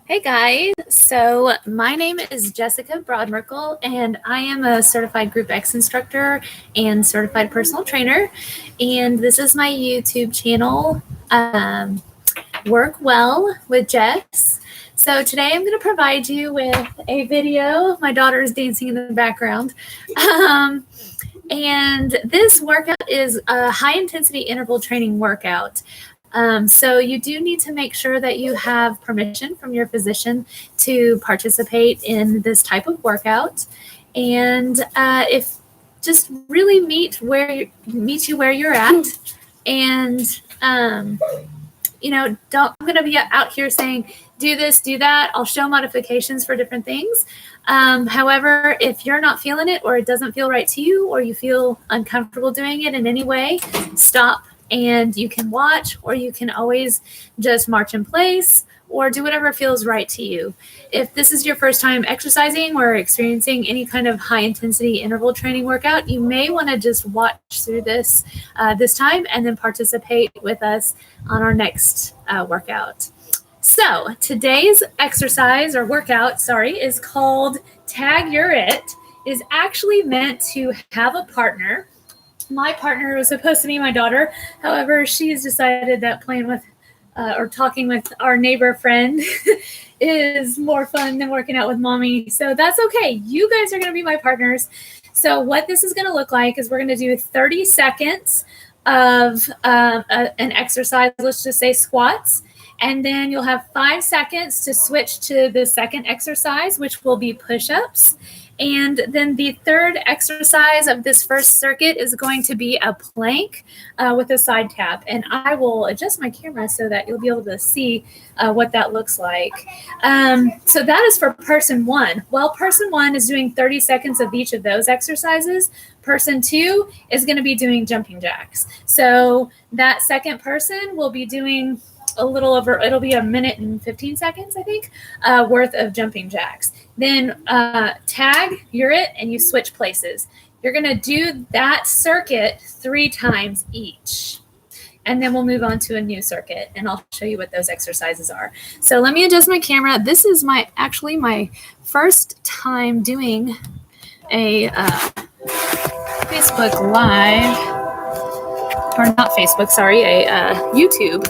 Hey guys, so my name is Jessica Broadmerkle and I am a certified Group X instructor and certified personal trainer. And this is my YouTube channel, Work Well with Jess. So today I'm going to provide you with a video. My daughter is dancing in the background. And this workout is a high intensity interval training workout. So you do need to make sure that you have permission from your physician to participate in this type of workout. And if just really meet you where you're at. And I'm going to be out here saying, do this, do that. I'll show modifications for different things. However, if you're not feeling it or it doesn't feel right to you or you feel uncomfortable doing it in any way, stop. And you can watch, or you can always just march in place or do whatever feels right to you. If this is your first time exercising or experiencing any kind of high intensity interval training workout, you may want to just watch through this time and then participate with us on our next workout. So today's exercise or workout, is called Tag You're It. It is actually meant to have a partner. My partner was supposed to be my daughter. However, she's decided that playing with or talking with our neighbor friend is more fun than working out with mommy. So that's okay. You guys are going to be my partners. So what this is going to look like is we're going to do 30 seconds of an exercise. Let's just say squats. And then you'll have 5 seconds to switch to the second exercise, which will be push-ups. And then the third exercise of this first circuit is going to be a plank with a side tap. And I will adjust my camera so that you'll be able to see what that looks like. So that is for person one. While person one is doing 30 seconds of each of those exercises, person two is going to be doing jumping jacks. So that second person will be doing a little over, it'll be 1 minute and 15 seconds, I think, worth of jumping jacks. Then tag, you're it, and you switch places. You're going to do that circuit 3 times each. And then we'll move on to a new circuit, and I'll show you what those exercises are. So let me adjust my camera. This is actually my first time doing a Facebook Live, or not Facebook, sorry, a YouTube.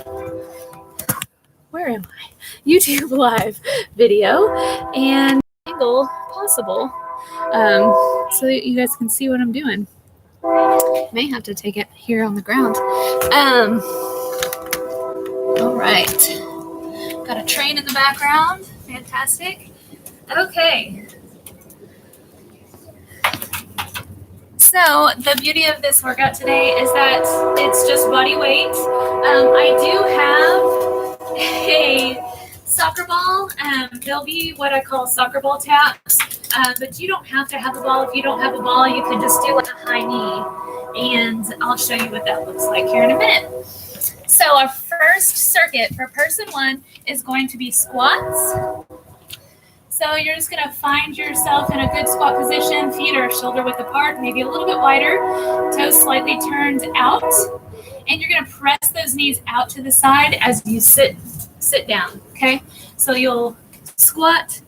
Where am I? YouTube Live video, and angle possible so that you guys can see what I'm doing. May have to take it here on the ground. All right. Got a train in the background. Fantastic. Okay. So the beauty of this workout today is that it's just body weight. I do have a soccer ball. There'll be what I call soccer ball taps, but you don't have to have a ball. If you don't have a ball, you can just do like a high knee, and I'll show you what that looks like here in a minute. So our first circuit for person one is going to be squats. So you're just going to find yourself in a good squat position. Feet are shoulder width apart, maybe a little bit wider, toes slightly turned out, and you're going to press those knees out to the side as you sit down, okay? So you'll squat,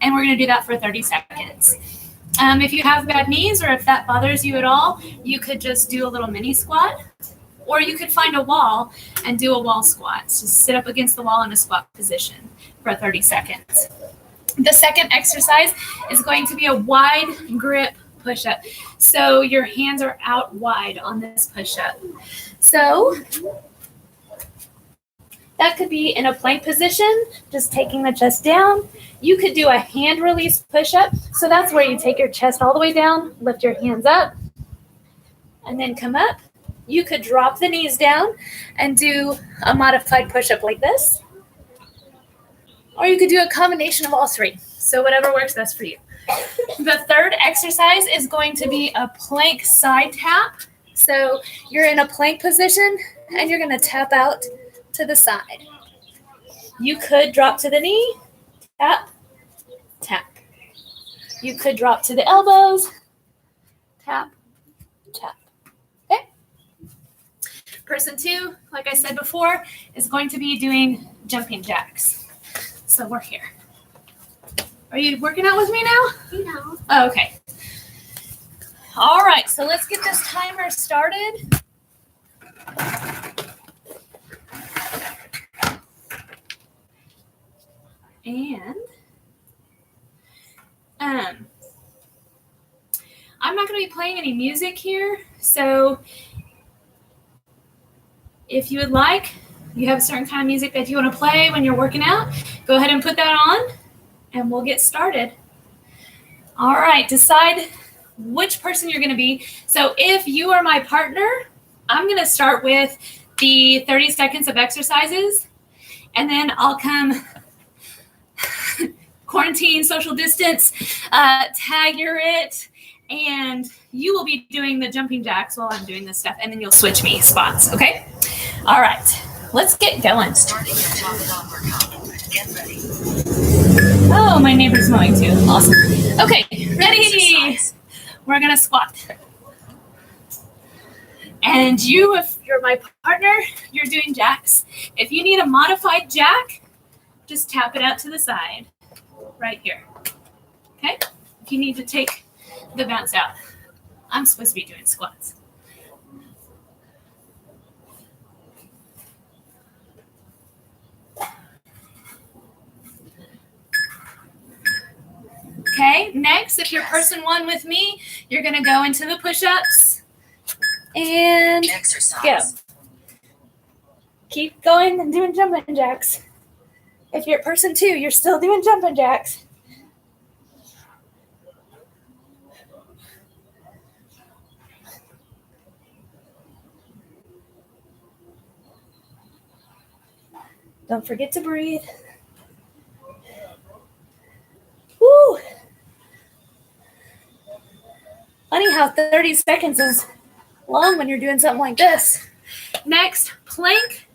and we're going to do that for 30 seconds. If you have bad knees or if that bothers you at all, you could just do a little mini squat, or you could find a wall and do a wall squat. So sit up against the wall in a squat position for 30 seconds. The second exercise is going to be a wide grip push-up. So your hands are out wide on this push-up. So that could be in a plank position, just taking the chest down. You could do a hand release push-up. So that's where you take your chest all the way down, lift your hands up, and then come up. You could drop the knees down and do a modified push-up like this. Or you could do a combination of all three. So whatever works best for you. The third exercise is going to be a plank side tap. So you're in a plank position and you're going to tap out to the side. You could drop to the knee, tap, tap. You could drop to the elbows, tap, tap. Okay? Person two, like I said before, is going to be doing jumping jacks. So we're here. Are you working out with me now? No. Oh, okay. All right, so let's get this timer started. And I'm not going to be playing any music here, so if you would like, you have a certain kind of music that you want to play when you're working out, go ahead and put that on, and we'll get started. All right, decide which person you're going to be. So if you are my partner, I'm going to start with the 30 seconds of exercises, and then I'll come quarantine, social distance, tag your it, and you will be doing the jumping jacks while I'm doing this stuff, and then you'll switch me spots, okay? All right, let's get going. Starting your top workout. Get ready. Oh, my neighbor's mowing too. Awesome. Okay, ready? We're gonna squat. And you, if you're my partner, you're doing jacks. If you need a modified jack, just tap it out to the side, right here. Okay? If you need to take the bounce out. I'm supposed to be doing squats. Okay, next, if you're person one with me, you're gonna go into the push-ups and Exercise. go. Keep going and doing jumping jacks. If you're person two, you're still doing jumping jacks. Don't forget to breathe. Woo! Funny how 30 seconds is long when you're doing something like this. Next, plank,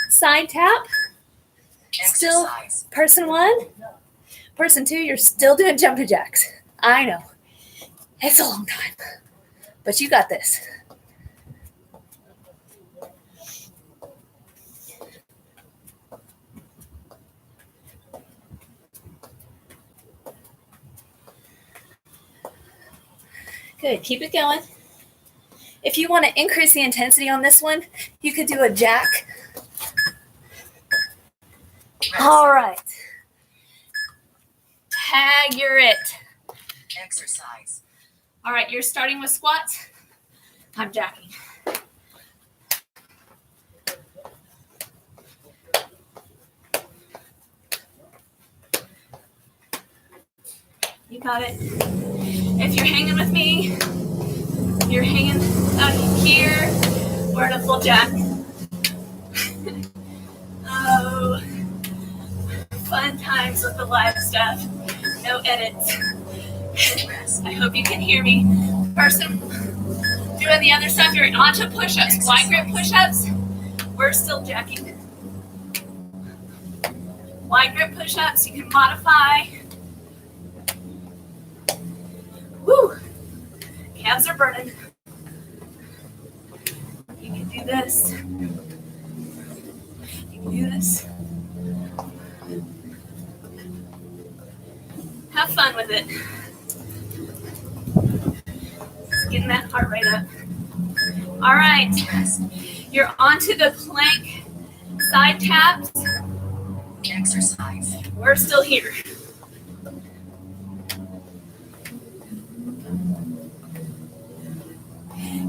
side tap. Still Exercise. person one. Person two, you're still doing jumping jacks. I know. It's a long time. But you got this. Good. Keep it going. If you want to increase the intensity on this one, you could do a jack. All right. Tag your it. Exercise. All right, you're starting with squats. I'm jacking. You got it. If you're hanging with me, you're hanging out here. We're in a full jack. Oh, fun times with the live stuff. No edits. I hope you can hear me. Person doing the other stuff, you're onto push-ups. Wide grip push-ups. We're still jacking. Wide grip push-ups, you can modify. Woo! Calves are burning. You can do this. You can do this. Have fun with it. Just getting that heart rate up. All right. You're onto the plank side taps. Exercise. We're still here.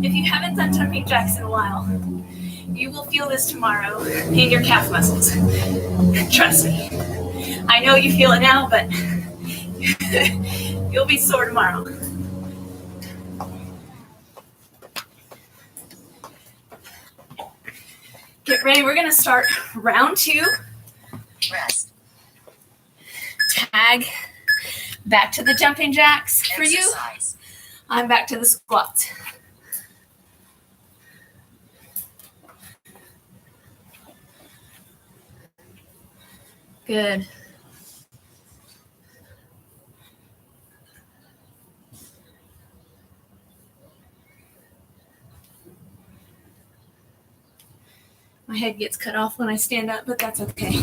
If you haven't done jumping jacks in a while, you will feel this tomorrow in your calf muscles. Trust me. I know you feel it now, but you'll be sore tomorrow. Get ready. We're going to start round two. Rest. Tag. Back to the jumping jacks for you. Exercise. I'm back to the squats. Good. My head gets cut off when I stand up, but that's okay.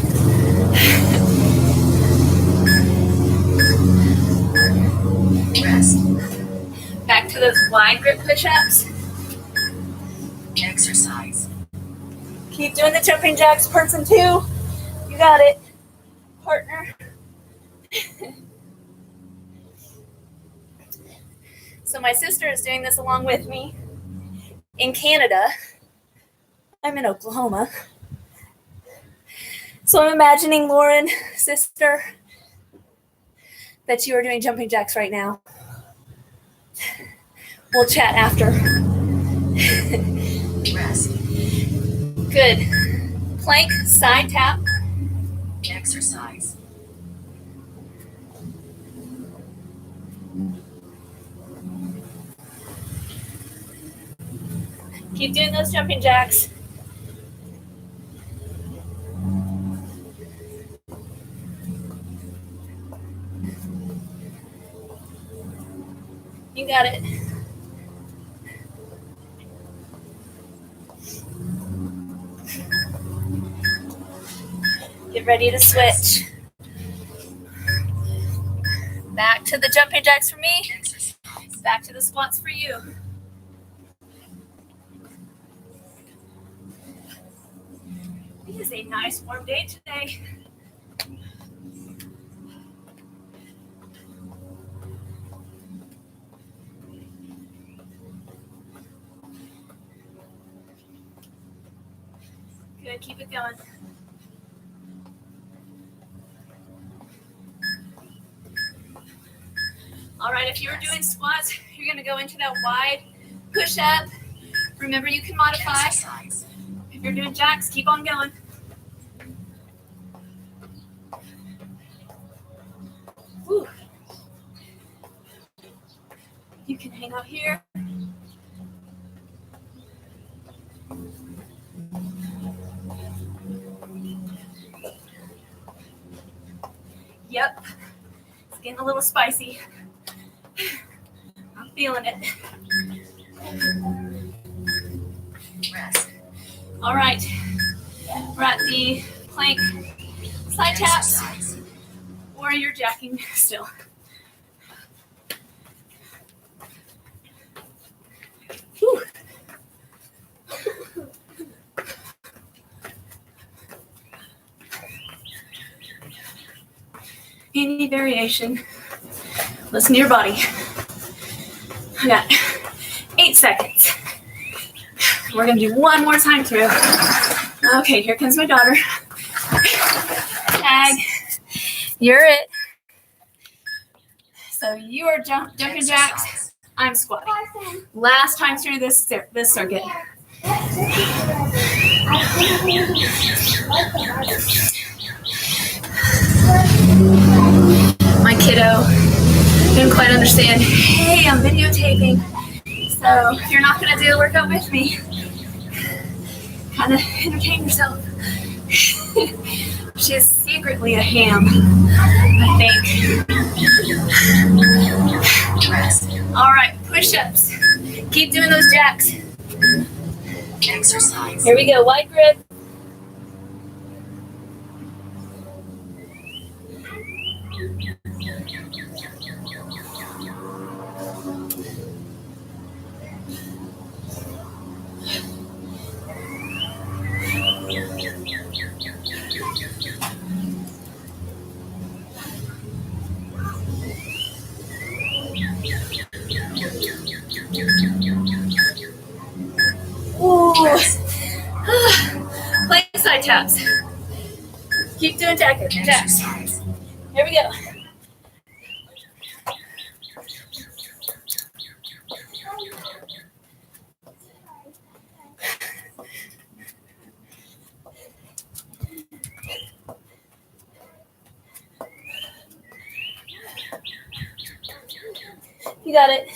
Rest. Back to those wide grip push-ups. Exercise. Keep doing the jumping jacks, person 2. You got it, partner. So my sister is doing this along with me in Canada. I'm in Oklahoma. So I'm imagining, Lauren, sister, that you are doing jumping jacks right now. We'll chat after. Rest. Good. Plank, side tap. Exercise. Keep doing those jumping jacks. You got it. Get ready to switch. Back to the jumping jacks for me. Exercise. Back to the squats for you. It is a nice warm day today. Good, keep it going. All right, if you're doing squats, you're gonna go into that wide push-up. Remember, you can modify. Exercise. If you're doing jacks, keep on going. Woo. You can hang out here. Yep, it's getting a little spicy. I'm feeling it. Rest. All right, we're at the plank side taps, Exercise. or you're jacking still. Whew. Any variation, listen to your body. I got 8 seconds. We're gonna do one more time through. Okay, here comes my daughter. Tag, you're it. So you are jumping jacks, Exercise. I'm squatting. Last time through this circuit. My kiddo didn't quite understand, hey, I'm videotaping, so if you're not going to do the workout with me, kind of entertain yourself. She's secretly a ham, I think. Rest. All right, push-ups. Keep doing those jacks. Exercise. Here we go, wide grip. Ooh. Plank side taps. Keep doing jacks. Exercise. Here we go. You got it.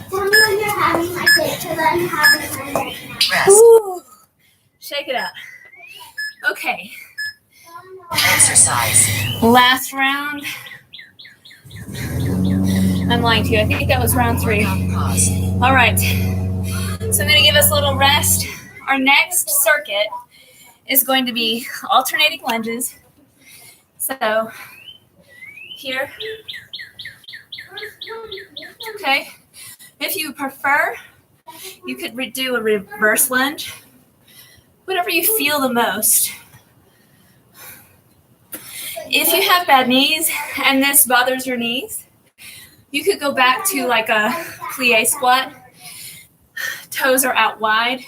Tell me when you're having my day because I'm having mine right now. Rest. Ooh. Shake it out. Okay. Exercise. Last round. I'm lying to you. I think that was round 3. Pause. All right. So I'm going to give us a little rest. Our next circuit is going to be alternating lunges. So here, okay. If you prefer, you could do a reverse lunge, whatever you feel the most. If you have bad knees and this bothers your knees, you could go back to like a plie squat. Toes are out wide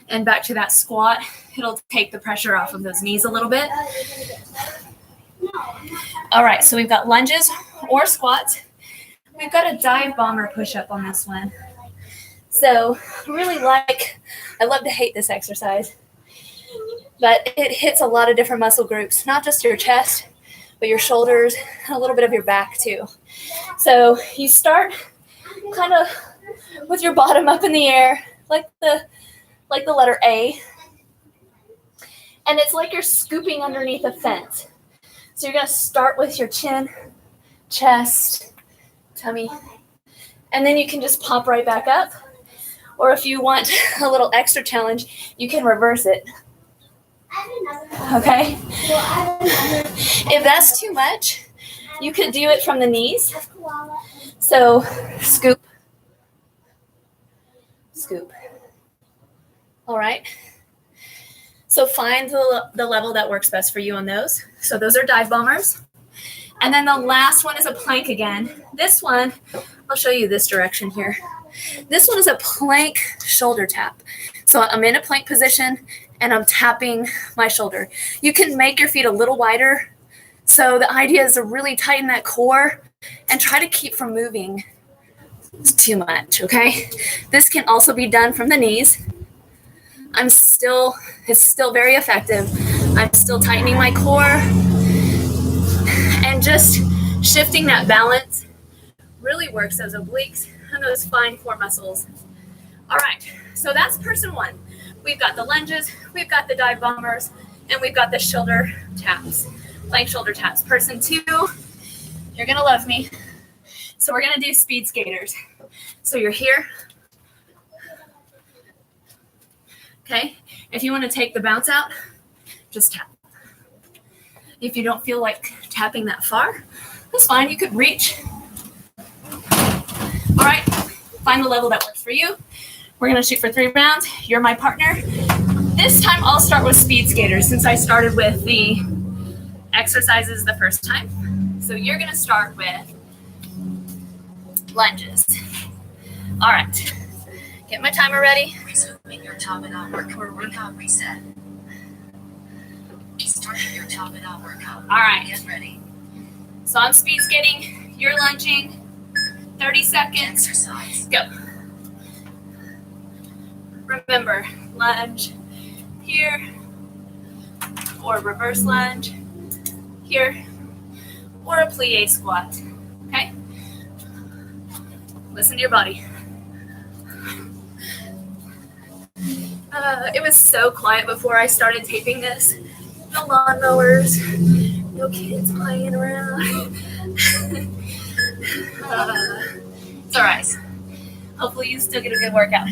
and back to that squat. It'll take the pressure off of those knees a little bit. All right, so we've got lunges or squats. We've got a dive bomber push-up on this one. So I love to hate this exercise, but it hits a lot of different muscle groups, not just your chest, but your shoulders, and a little bit of your back too. So you start kind of with your bottom up in the air, like the letter A. And it's like you're scooping underneath a fence. So you're going to start with your chin, chest, tummy, and then you can just pop right back up. Or if you want a little extra challenge, you can reverse it. Okay? If that's too much, you could do it from the knees. So scoop, scoop. All right? So find the level that works best for you on those. So those are dive bombers. And then the last one is a plank again. This one, I'll show you this direction here. This one is a plank shoulder tap. So I'm in a plank position and I'm tapping my shoulder. You can make your feet a little wider. So the idea is to really tighten that core and try to keep from moving too much, okay? This can also be done from the knees. It's still very effective. I'm still tightening my core and just shifting that balance really works those obliques and those fine core muscles. All right, so that's person one. We've got the lunges, we've got the dive bombers, and we've got the shoulder taps, plank shoulder taps. Person two, you're gonna love me. So we're gonna do speed skaters. So you're here. Okay, if you want to take the bounce out, just tap. If you don't feel like tapping that far, that's fine. You could reach. All right, find the level that works for you. We're going to shoot for 3 rounds. You're my partner. This time I'll start with speed skaters since I started with the exercises the first time. So you're going to start with lunges. All right. Get my timer ready. Resuming your top and out workout reset. Starting your top and out workout. All right. Get ready. So I'm speed skating. You're lunging. 30 seconds. Exercise. Go. Remember, lunge here, or reverse lunge here, or a plie squat. Okay? Listen to your body. It was so quiet before I started taping this. No lawnmowers, no kids playing around. It's all right. Hopefully you still get a good workout.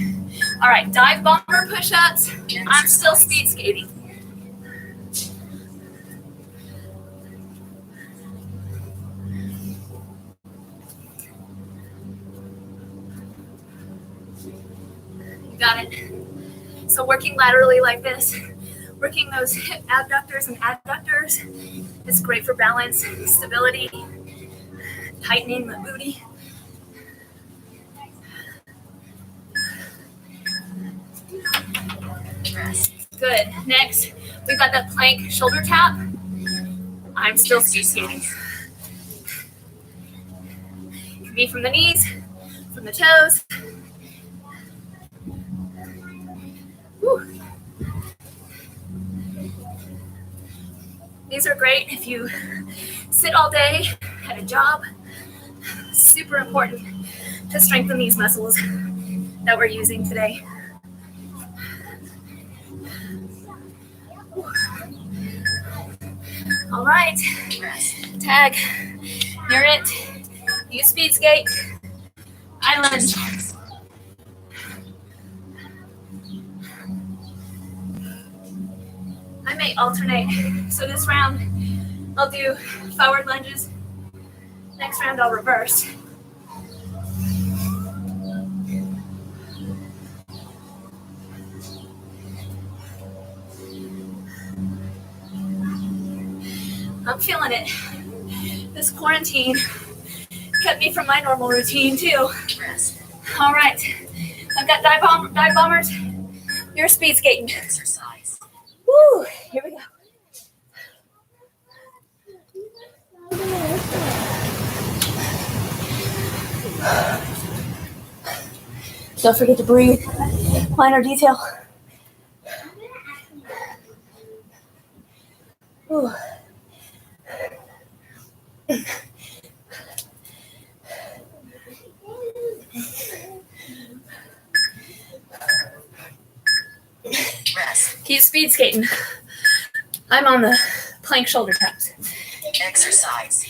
All right, dive bomber push-ups. I'm still speed skating. You got it. So working laterally like this, working those hip abductors and adductors is great for balance, stability, tightening the booty. Good. Next, we've got that plank shoulder tap. I'm still speed skating. It can be from the knees, from the toes. Whew. These are great if you sit all day at a job. Super important to strengthen these muscles that we're using today. All right, tag, you're it. You speed skate, I lunge. I may alternate. So this round, I'll do forward lunges. Next round, I'll reverse. I'm feeling it. This quarantine kept me from my normal routine too. Rest. All right, I've got dive bombers. You're speed skating. Exercise. Woo! Here we go. Don't forget to breathe. Minor detail. Ooh. Rest. Keep speed skating. I'm on the plank shoulder taps. Exercise.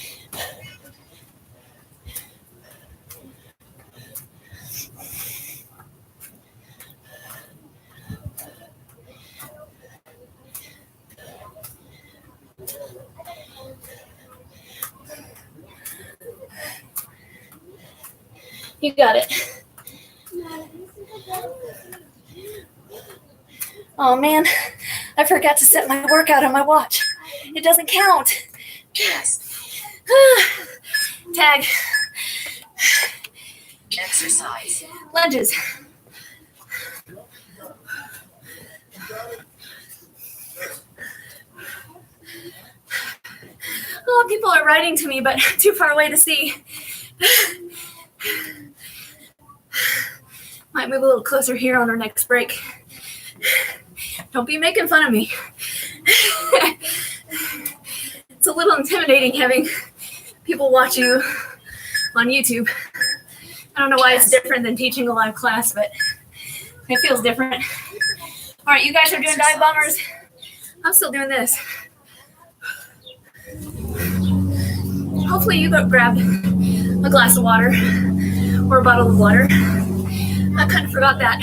You got it. Oh man, I forgot to set my workout on my watch. It doesn't count. Rest. Tag. Exercise. Lunges. Oh, people are writing to me, but too far away to see. Might move a little closer here on our next break. Don't be making fun of me. It's a little intimidating having people watch you on YouTube. I don't know why it's different than teaching a live class, but it feels different. All right, you guys are doing dive bombers. I'm still doing this. Hopefully you go grab a glass of water or a bottle of water. I kind of forgot that.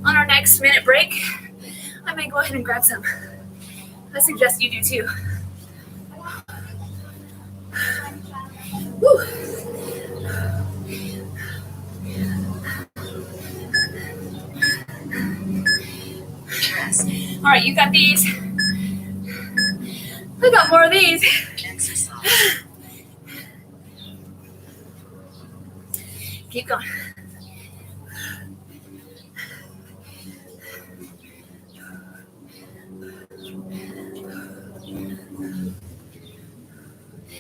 On our next minute break, I may go ahead and grab some. I suggest you do too. Woo. Rest. All right, you got these. I got more of these. Exercise. Keep going.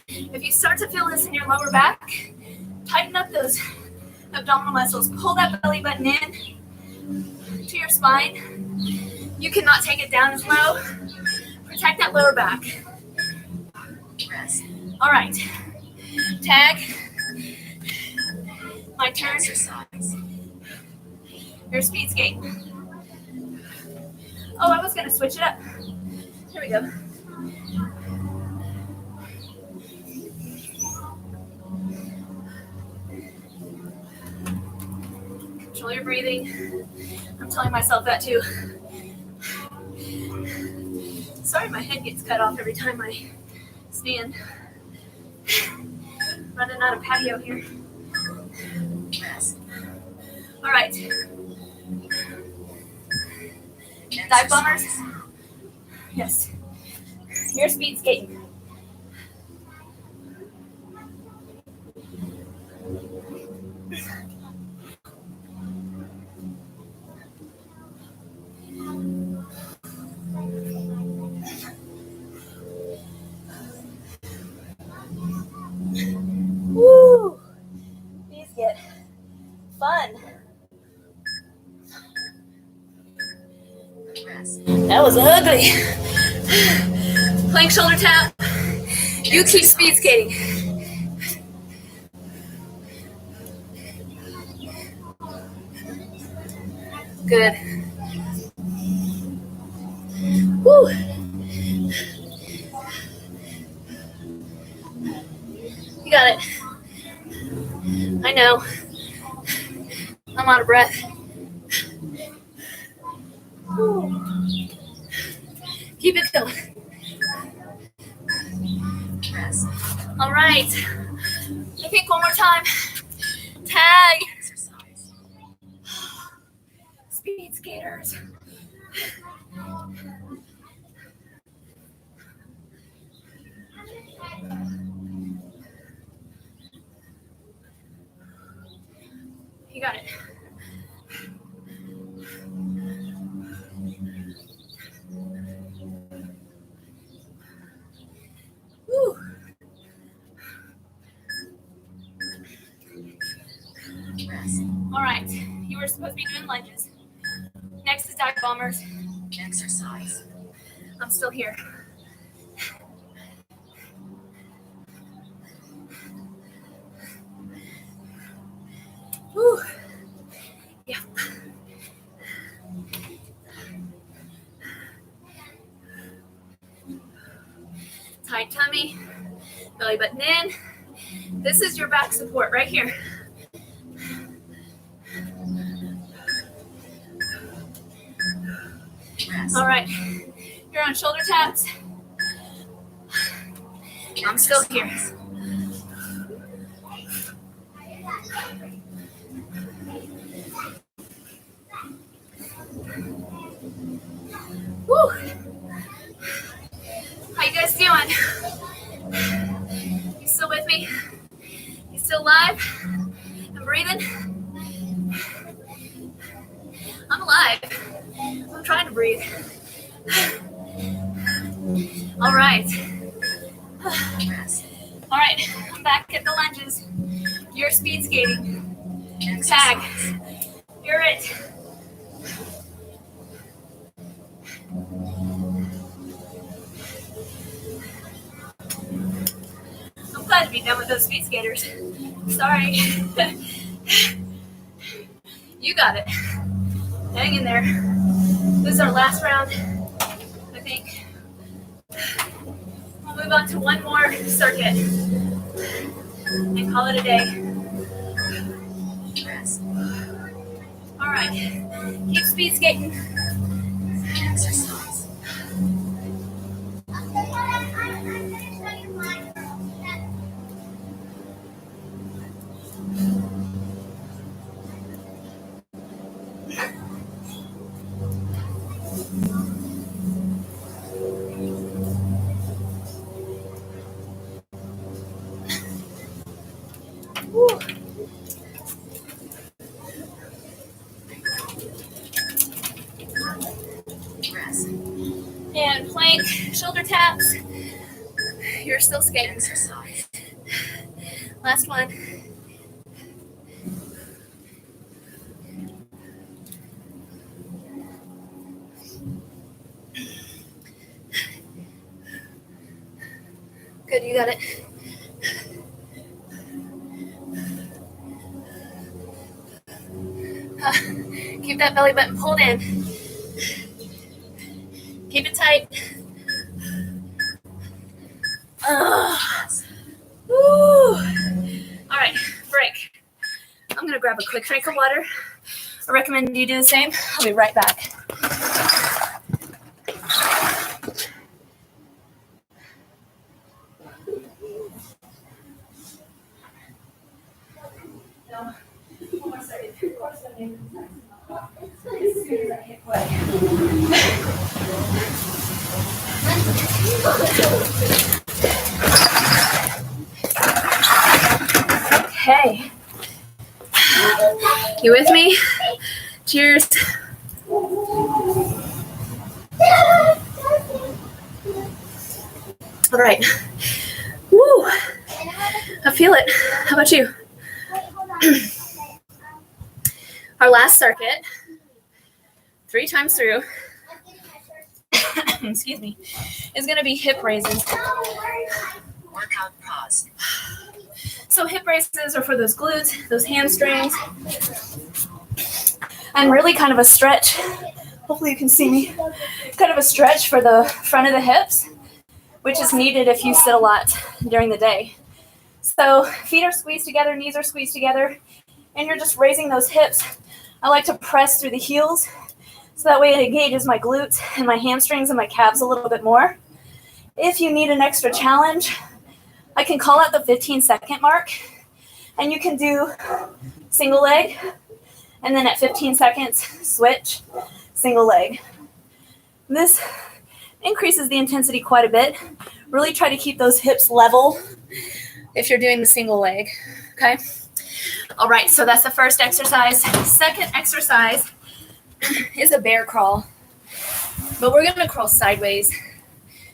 If you start to feel this in your lower back, tighten up those abdominal muscles. Pull that belly button in to your spine. You cannot take it down as low. Protect that lower back. Rest. All right. Tag. My turn. Exercise. Your speed skate. Oh, I was going to switch it up. Here we go. Control your breathing. I'm telling myself that too. Sorry, my head gets cut off every time I stand. Running out of patio here. Rest. All right. Dive bombers? Yes. You're speed skating. Woo! These get fun. Rest. That was ugly. Plank shoulder tap. You keep speed skating. Good. Woo. You got it. I know. I'm out of breath. Woo. Keep it going. Rest. All right. I think one more time. Tag. Exercise. Speed skaters. You got it. Woo. Rest. All right. You were supposed to be doing lunges. Next is dive bombers. Exercise. I'm still here. Woo. Yeah. Tight tummy, belly button in. This is your back support right here. Rest. All right. You're on shoulder taps. I'm still here. Woo. How you guys doing? You still with me? You still alive? I'm breathing? I'm alive. I'm trying to breathe. All right. Rest. All right. I'm back at the lunges. You're speed skating. Tag. Exercise. You're it. I'm glad to be done with those speed skaters. Sorry. You got it. Hang in there. This is our last round, I think. We'll move on to one more circuit and call it a day. Rest. All right. Keep speed skating. Exercise. Woo. Rest. And plank, shoulder taps. You're still skating. Exercise. Last one. Good, you got it. Keep that belly button pulled in. Keep it tight. Rest. Woo. All right, break. I'm gonna grab a quick drink of water. I recommend you do the same. I'll be right back. Okay. You with me? Cheers. All right. Woo. I feel it. How about you? Our last circuit, 3 times through, excuse me, is going to be hip raises. Workout pause. So hip raises are for those glutes, those hamstrings, and really kind of a stretch. Hopefully you can see me. Kind of a stretch for the front of the hips, which is needed if you sit a lot during the day. So feet are squeezed together, knees are squeezed together, and you're just raising those hips. I like to press through the heels, so that way it engages my glutes and my hamstrings and my calves a little bit more. If you need an extra challenge, I can call out the 15-second mark, and you can do single leg, and then at 15 seconds, switch, single leg. This increases the intensity quite a bit. Really try to keep those hips level if you're doing the single leg, okay? All right, so that's the first exercise. Second exercise is a bear crawl, but we're gonna crawl sideways.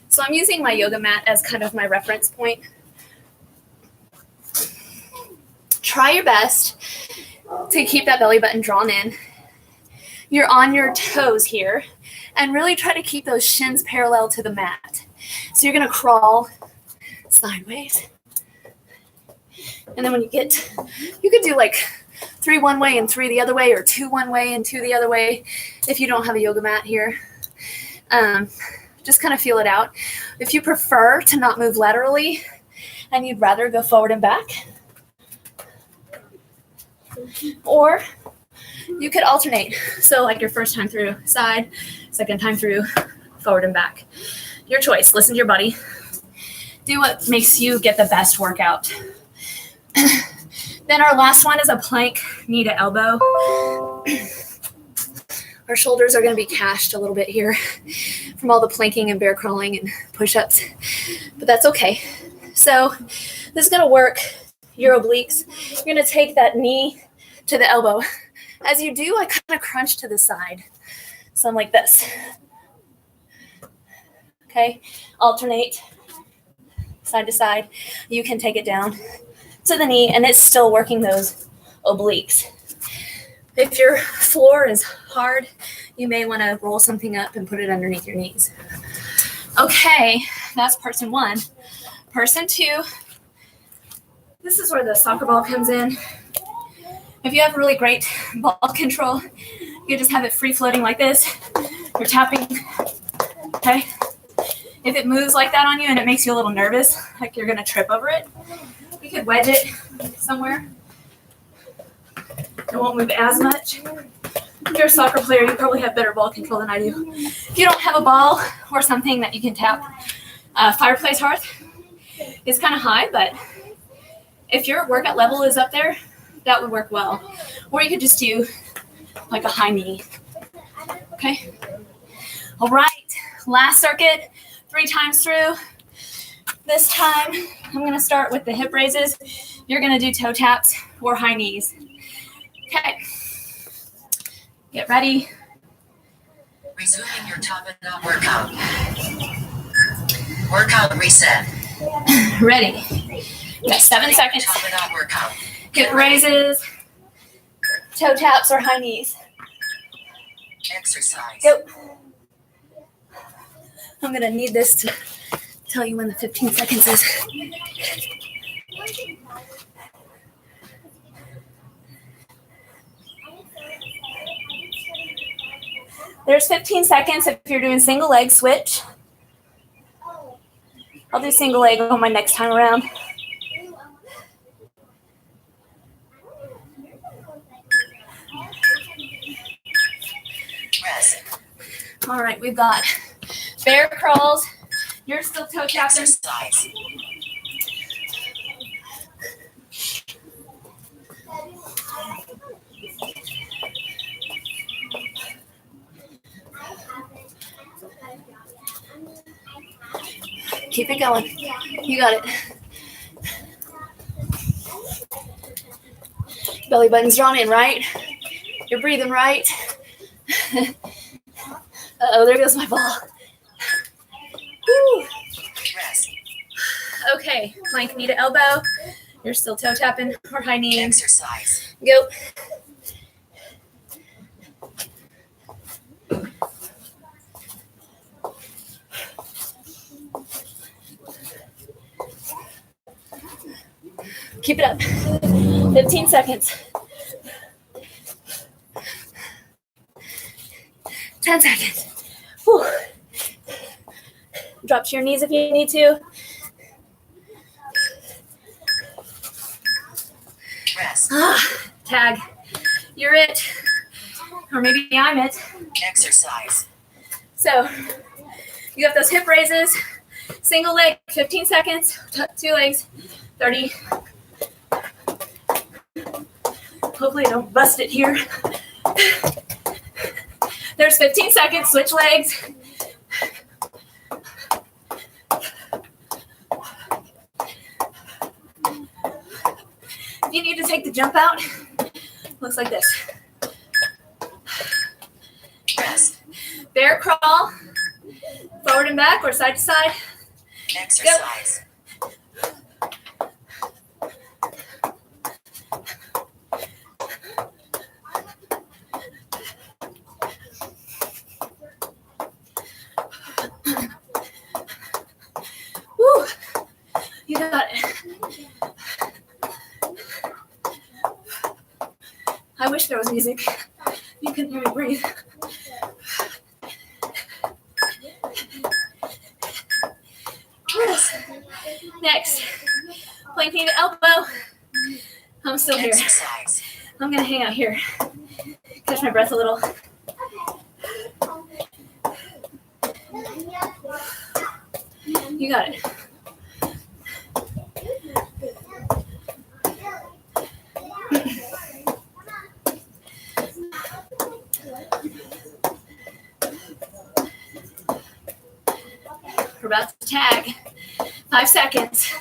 So I'm using my yoga mat as kind of my reference point. Try your best to keep that belly button drawn in. You're on your toes here, and really try to keep those shins parallel to the mat. So you're gonna crawl sideways. And then when you get, you could do like 3 one way and 3 the other way, or 2 one way and 2 the other way if you don't have a yoga mat here. Just kind of feel it out. If you prefer to not move laterally and you'd rather go forward and back, or you could alternate. So like your first time through, side, second time through, forward and back. Your choice. Listen to your body. Do what makes you get the best workout. Then our last one is a plank, knee to elbow. Our shoulders are going to be cashed a little bit here from all the planking and bear crawling and push-ups, but that's okay. So this is going to work your obliques. You're going to take that knee to the elbow. As you do, I kind of crunch to the side. So I'm like this. Okay, alternate side to side. You can take it down to the knee, and it's still working those obliques. If your floor is hard, you may want to roll something up and put it underneath your knees. Okay, that's person 1. Person 2, this is where the soccer ball comes in. If you have really great ball control, you just have it free floating like this. You're tapping, okay? If it moves like that on you and it makes you a little nervous, like you're gonna trip over it, you could wedge it somewhere. It won't move as much. If you're a soccer player, you probably have better ball control than I do. If you don't have a ball or something that you can tap, fireplace hearth is kind of high, but if your workout level is up there, that would work well. Or you could just do like a high knee. Okay? All right, last circuit, 3 times through. This time, I'm gonna start with the hip raises. You're gonna do toe taps or high knees. Okay, get ready. Resuming your top and up workout. Workout reset. Ready. You got 7 seconds. Top and up workout. Hip raises, toe taps or high knees. Exercise. Go. I'm gonna need this to tell you when the 15 seconds is. There's 15 seconds if you're doing single leg switch. I'll do single leg on my next time around. Rest. All right, we've got bear crawls. You're still toe tapping. Exercise. Keep it going. You got it. Belly button's drawn in, right? You're breathing right. Uh-oh, there goes my ball. Woo. Rest. Okay, plank knee to elbow. You're still toe tapping or high knee. Exercise. Go. Keep it up. 15 seconds. 10 seconds. Whew. Drop to your knees if you need to. Rest. Tag. You're it. Or maybe I'm it. Exercise. So you got those hip raises. Single leg, 15 seconds. Two legs, 30. Hopefully I don't bust it here. There's 15 seconds, switch legs. If you need to take the jump out, looks like this. Rest. Bear crawl, forward and back or side to side. Exercise. Woo! You got it. I wish there was music. You couldn't hear me breathe. Next, plank knee to elbow. I'm still here. Exercise. I'm gonna hang out here. Catch my breath a little. You got it. We're about to tag. 5 seconds.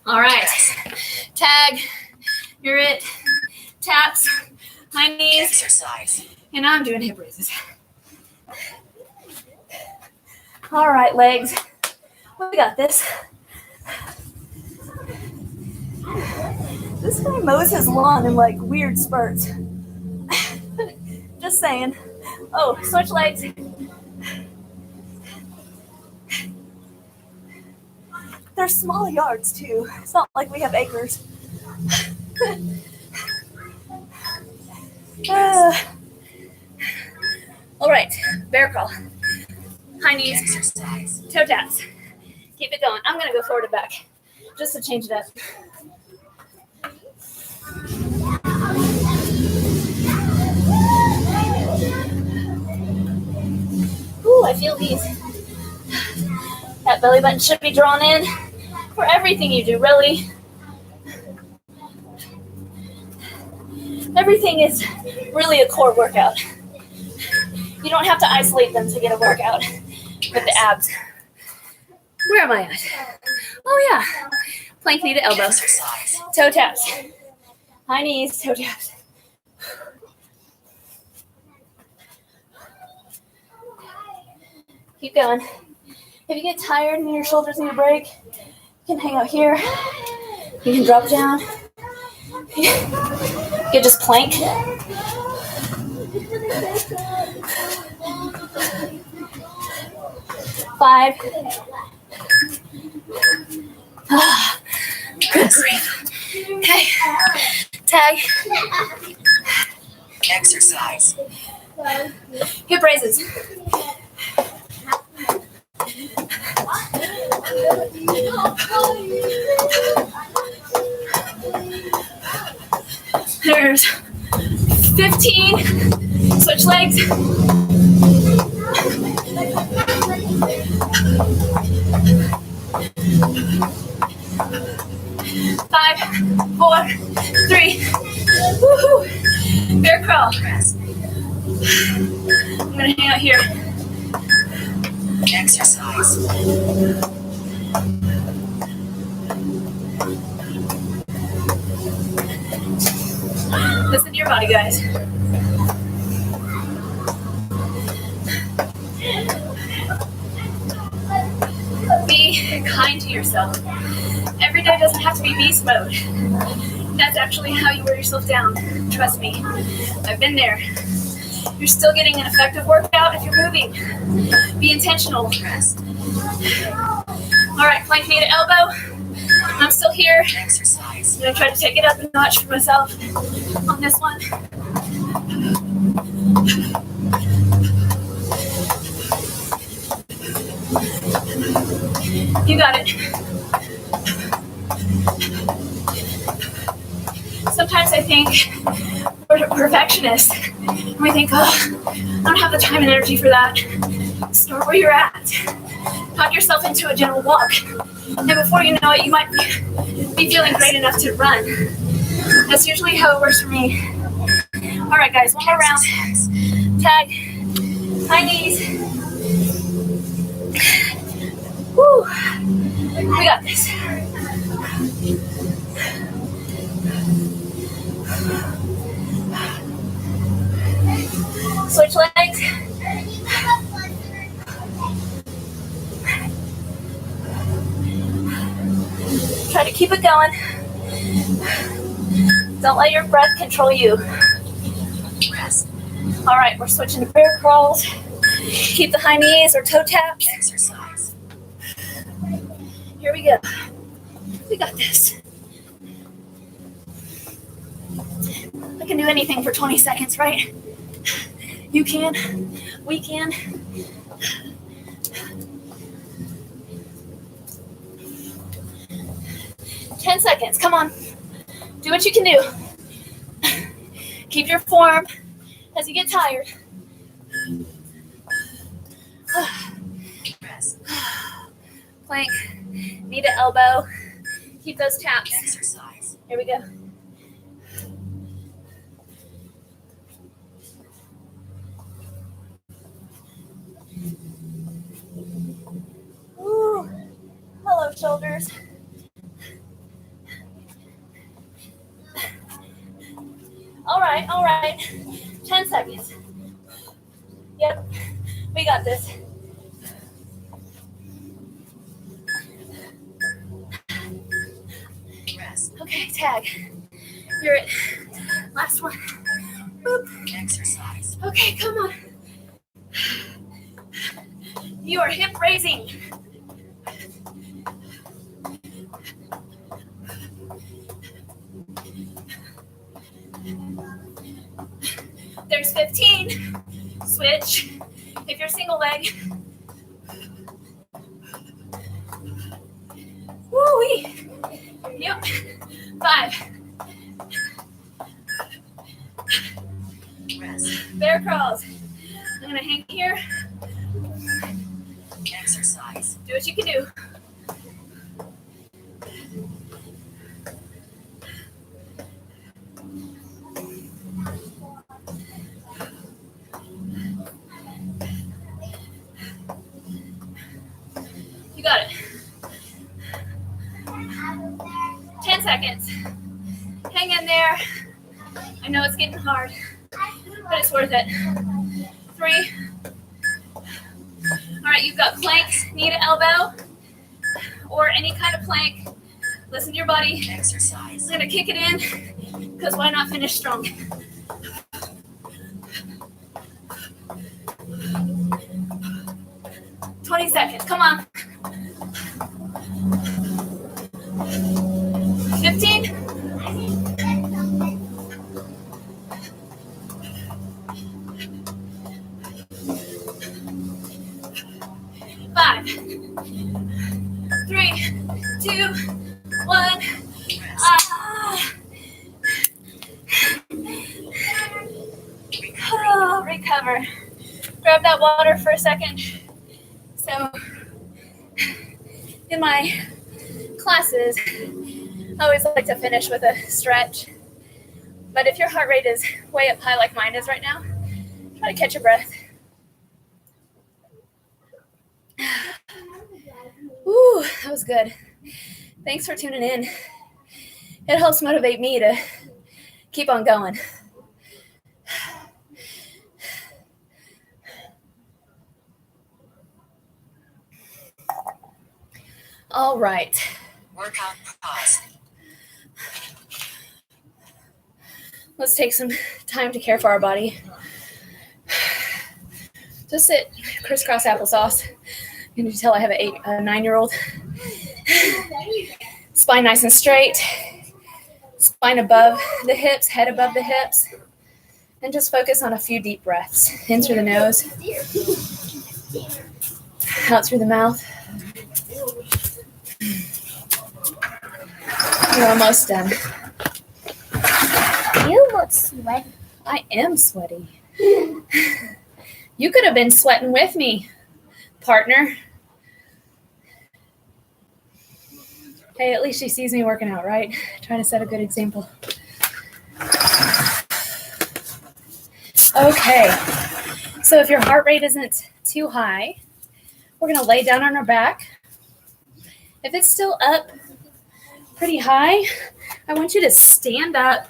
All right. Tag. You're it. Taps. My knees. Exercise. And now I'm doing hip raises. All right, legs. We got this. This guy mows his lawn in like weird spurts. Just saying. Oh, switch legs. They're small yards too. It's not like we have acres. All right, bear crawl. High knees, Exercise. toe taps. Keep it going. I'm gonna go forward and back, just to change it up. Ooh, I feel these. That belly button should be drawn in for everything you do, really. Everything is really a core workout. You don't have to isolate them to get a workout with the abs. Where am I at? Oh yeah, plank knee to elbow. Exercise. Toe taps. High knees, toe taps. Keep going. If you get tired and your shoulders need a break, you can hang out here. You can drop down. You can just plank. Five. Good grief. Okay. Tag. Exercise. Hip raises. There's 15. Switch legs. Five, 4, 3. Woohoo! Bear crawl. I'm gonna hang out here. Exercise. Listen to your body, guys. Be kind to yourself. Every day doesn't have to be beast mode. That's actually how you wear yourself down. Trust me. I've been there. You're still getting an effective workout if you're moving. Be intentional. Rest. All right, plank knee to elbow. I'm still here. Exercise. I'm gonna try to take it up a notch for myself on this one. You got it. Sometimes I think we're perfectionists. And we think, oh, I don't have the time and energy for that. Start where you're at. Talk yourself into a gentle walk. And before you know it, you might be feeling great enough to run. That's usually how it works for me. All right, guys, one more round. Tag, high knees. Woo. We got this. Switch legs. Try to keep it going. Don't let your breath control you. Rest. All right, we're switching to bear crawls. Keep the high knees or toe taps. Exercise. Here we go. We got this. I can do anything for 20 seconds, right? You can. We can. Ten seconds. Come on. Do what you can do. Keep your form as you get tired. Rest. Plank, knee to elbow. Keep those taps. Exercise. Here we go. Ooh. Hello, shoulders. All right. 10 seconds. Yep, we got this. Rest. Okay, tag. You're it. Last one. Boop. Exercise. Okay, come on. You are hip raising. There's 15. Switch. If you're single leg. Woo-wee. Yep. 5. Rest. Bear crawls. I'm gonna hang here. Exercise. Do what you can do. You got it. 10 seconds. Hang in there. I know it's getting hard, but it's worth it. 3. All right, you've got plank, knee to elbow, or any kind of plank. Listen to your body. Exercise. I'm gonna kick it in, because why not finish strong? "20 seconds, come on. 15. 5, 3, 2, 1. Recover. Grab that water for a second. So, in my classes, I always like to finish with a stretch. But if your heart rate is way up high like mine is right now, try to catch your breath. Ooh, that was good. Thanks for tuning in. It helps motivate me to keep on going. All right. Workout pause. Let's take some time to care for our body. Just sit crisscross applesauce. You can tell I have a 9-year-old. Spine nice and straight. Spine above the hips, head above the hips. And just focus on a few deep breaths. In through the nose. Out through the mouth. You're almost done. You look sweaty. I am sweaty. You could have been sweating with me. partner. Hey, at least she sees me working out, right? Trying to set a good example. Okay, so if your heart rate isn't too high, we're gonna lay down on our back. If it's still up pretty high, I want you to stand up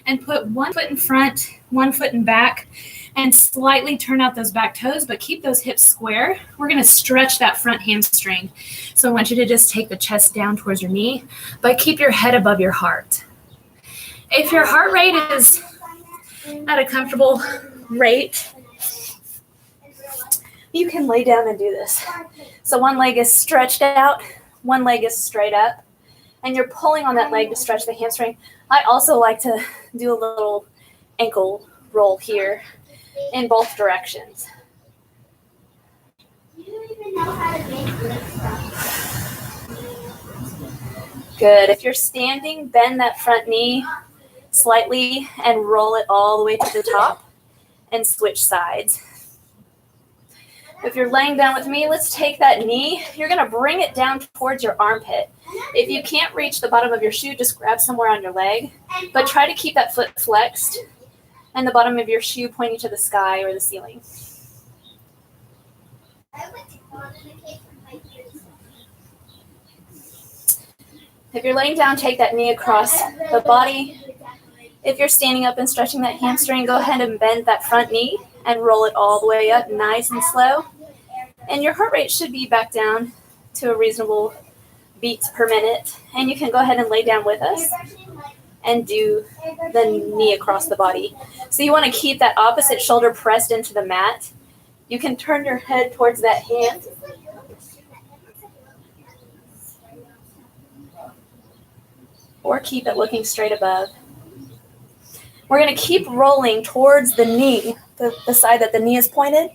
and put one foot in front, one foot in back, and slightly turn out those back toes, but keep those hips square. We're gonna stretch that front hamstring. So I want you to just take the chest down towards your knee, but keep your head above your heart. If your heart rate is at a comfortable rate, you can lay down and do this. So one leg is stretched out, one leg is straight up, and you're pulling on that leg to stretch the hamstring. I also like to do a little ankle roll here in both directions. You don't even know how to make lifts. Good. If you're standing, bend that front knee slightly and roll it all the way to the top and switch sides. If you're laying down with me, let's take that knee. You're going to bring it down towards your armpit. If you can't reach the bottom of your shoe, just grab somewhere on your leg, but try to keep that foot flexed and the bottom of your shoe pointing to the sky or the ceiling. If you're laying down, take that knee across the body. If you're standing up and stretching that hamstring, go ahead and bend that front knee and roll it all the way up nice and slow. And your heart rate should be back down to a reasonable beats per minute. And you can go ahead and lay down with us and do the knee across the body. So you want to keep that opposite shoulder pressed into the mat. You can turn your head towards that hand. Or keep it looking straight above. We're going to keep rolling towards the knee, the side that the knee is pointed.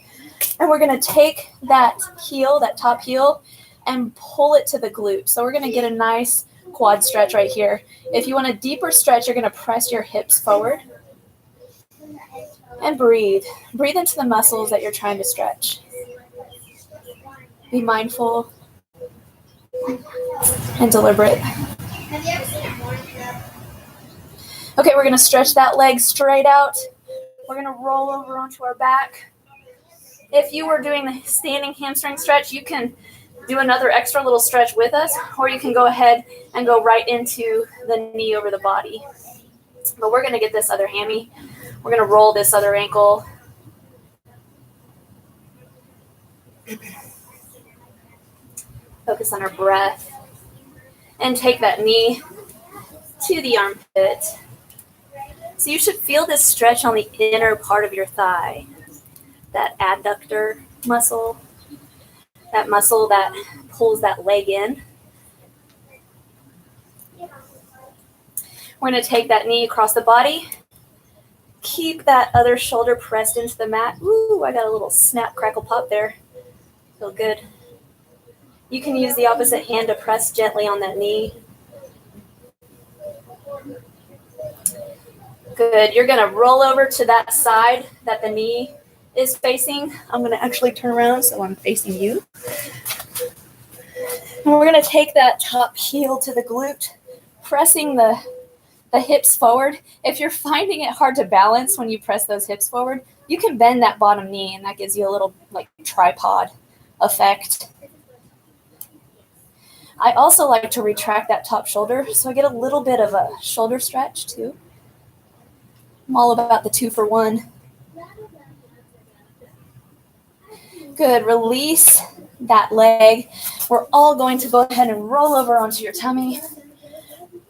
And we're going to take that heel, that top heel, and pull it to the glute. So we're going to get a nice quad stretch right here. If you want a deeper stretch, you're going to press your hips forward. And breathe. Breathe into the muscles that you're trying to stretch. Be mindful and deliberate. Have you ever seen a morning show? Okay, we're going to stretch that leg straight out. We're going to roll over onto our back. If you were doing the standing hamstring stretch, you can do another extra little stretch with us, or you can go ahead and go right into the knee over the body. But we're going to get this other hammy. We're going to roll this other ankle. Focus on our breath. And take that knee to the armpit. So you should feel this stretch on the inner part of your thigh. That adductor muscle. That muscle that pulls that leg in. We're going to take that knee across the body. Keep that other shoulder pressed into the mat. Ooh, I got a little snap, crackle, pop there. Feel good. You can use the opposite hand to press gently on that knee. Good. You're going to roll over to that side that the knee is facing. I'm going to actually turn around so I'm facing you. And we're going to take that top heel to the glute, pressing the hips forward. If you're finding it hard to balance when you press those hips forward, you can bend that bottom knee, and that gives you a little like tripod effect. I also like to retract that top shoulder, so I get a little bit of a shoulder stretch too. I'm all about the 2-for-1. Good. Release that leg. We're all going to go ahead and roll over onto your tummy.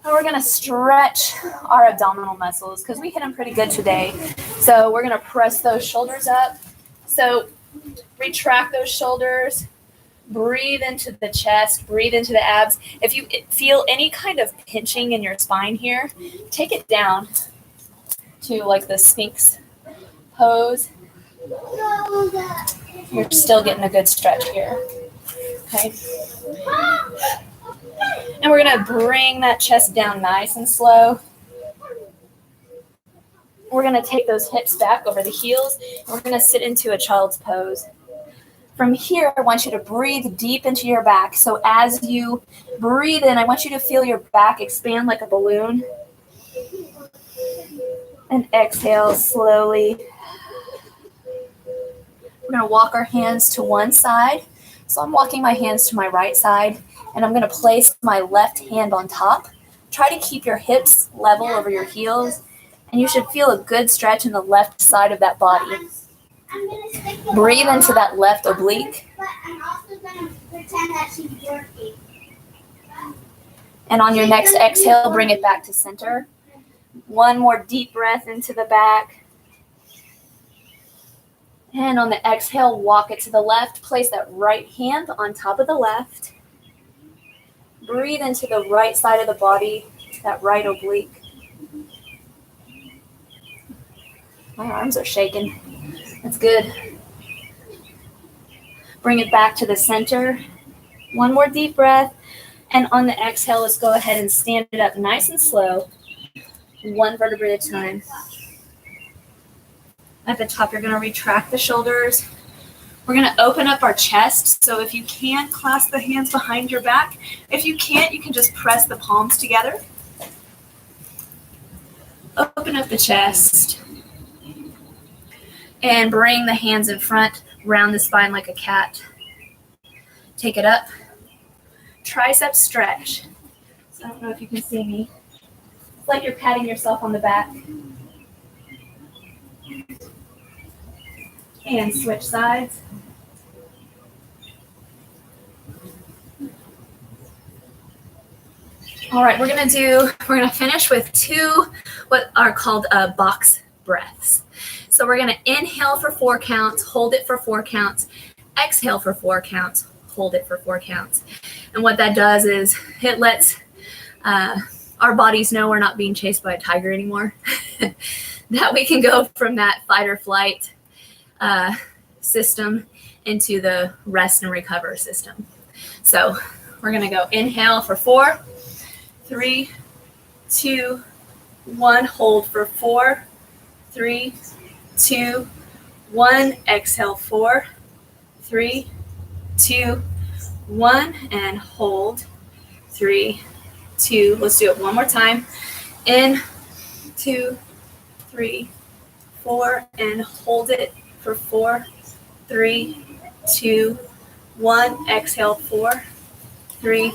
And we're going to stretch our abdominal muscles because we hit them pretty good today. So we're going to press those shoulders up. So retract those shoulders. Breathe into the chest. Breathe into the abs. If you feel any kind of pinching in your spine here, take it down to like the Sphinx pose. You're still getting a good stretch here. Okay. And we're going to bring that chest down nice and slow. We're going to take those hips back over the heels. And we're going to sit into a child's pose. From here, I want you to breathe deep into your back. So as you breathe in, I want you to feel your back expand like a balloon. And exhale slowly. We're going to walk our hands to one side. So I'm walking my hands to my right side, and I'm going to place my left hand on top. Try to keep your hips level over your heels, and you should feel a good stretch in the left side of that body. Breathe into that left oblique. But I'm also going to pretend that she's working. And on your next exhale, bring it back to center. One more deep breath into the back. And on the exhale, walk it to the left. Place that right hand on top of the left. Breathe into the right side of the body, that right oblique. My arms are shaking. That's good. Bring it back to the center. One more deep breath. And on the exhale, let's go ahead and stand it up nice and slow. One vertebrae at a time. At the top, you're going to retract the shoulders. We're going to open up our chest. So if you can, clasp the hands behind your back. If you can't, you can just press the palms together. Open up the chest. And bring the hands in front, round the spine like a cat. Take it up. Tricep stretch. So I don't know if you can see me. It's like you're patting yourself on the back. And switch sides. All right, we're gonna finish with two what are called box breaths. So we're gonna inhale for 4 counts, hold it for 4 counts, exhale for 4 counts, hold it for 4 counts. And what that does is it lets our bodies know we're not being chased by a tiger anymore. That we can go from that fight or flight system into the rest and recover system. So we're gonna go inhale for 4, 3, 2, 1, hold for 4, 3, 2, 1, exhale 4, 3, 2, 1, and hold 3, 2. Let's do it one more time. In 2, 3, 4, and hold it for 4, 3, 2, 1. Exhale 4, 3,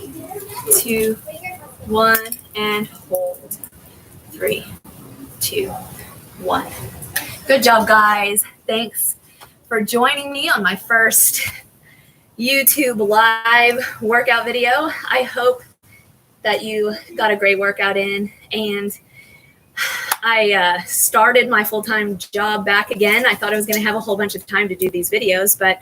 2, 1, and hold 3, 2, 1. Good job, guys. Thanks for joining me on my first YouTube live workout video. I hope that you got a great workout in, and I started my full-time job back again. I thought I was going to have a whole bunch of time to do these videos, but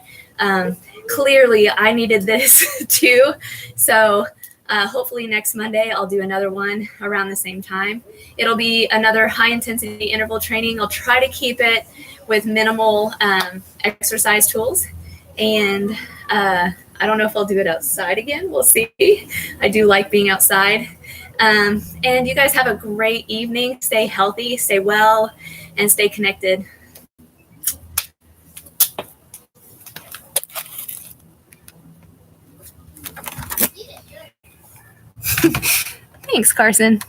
clearly I needed this too. So hopefully next Monday I'll do another one around the same time. It'll be another high-intensity interval training. I'll try to keep it with minimal exercise tools, and I don't know if I'll do it outside again. We'll see. I do like being outside. And you guys have a great evening. Stay healthy, stay well, and stay connected. Thanks, Carson.